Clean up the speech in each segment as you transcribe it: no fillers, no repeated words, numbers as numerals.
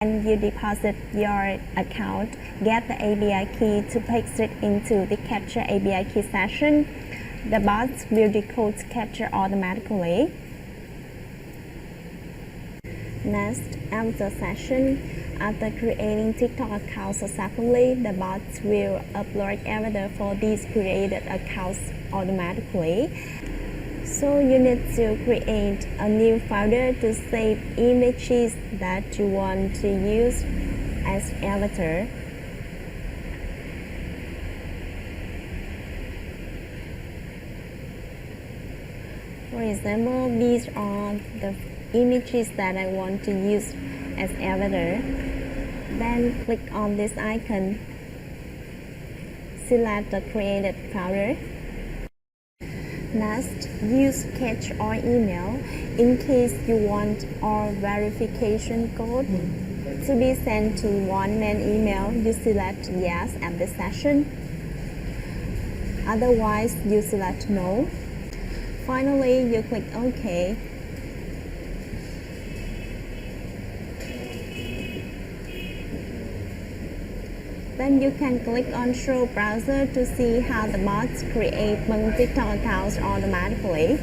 When you deposit your account, get the API key to paste it into the capture API key session. The bot will decode capture automatically. Next, after session, after creating TikTok accounts successfully, the bot will upload evidence for these created accounts automatically. So you need to create a new folder to save images that you want to use as avatar. For example, these are the images that I want to use as avatar. Then click on this icon, select the created folder. Next, use catch or email in case you want our verification code to be sent to one main email. You select yes at the session. Otherwise, you select no. Finally, you click OK. Then you can click on Show Browser to see how the bots create TikTok accounts automatically.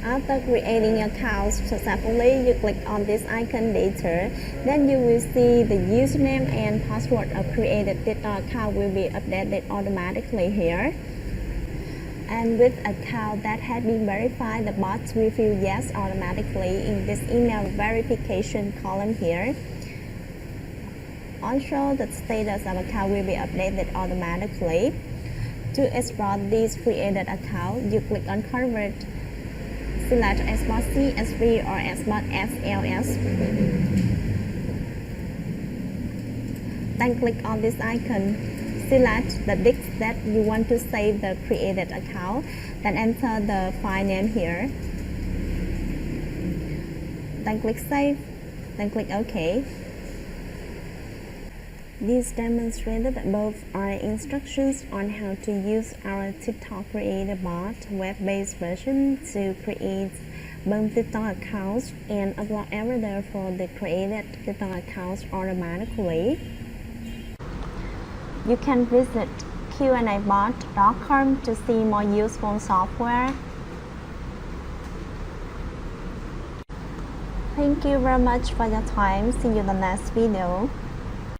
After creating your account successfully, you click on this icon later. Then you will see the username and password of created TikTok account will be updated automatically here. And with account that has been verified, the bot will fill yes automatically in this email verification column here. Also, the status of account will be updated automatically. To export this created account, you click on Convert, select Export CSV or Export SLS. Then click on this icon. Select the disk that you want to save the created account, then enter the file name here. Then click Save, then click OK. These demonstrated above are instructions on how to use our TikTok Creator Bot web-based version to create both TikTok accounts and upload everyday for the created TikTok accounts automatically. You can visit qandabot.com to see more useful software. Thank you very much for your time. See you in the next video.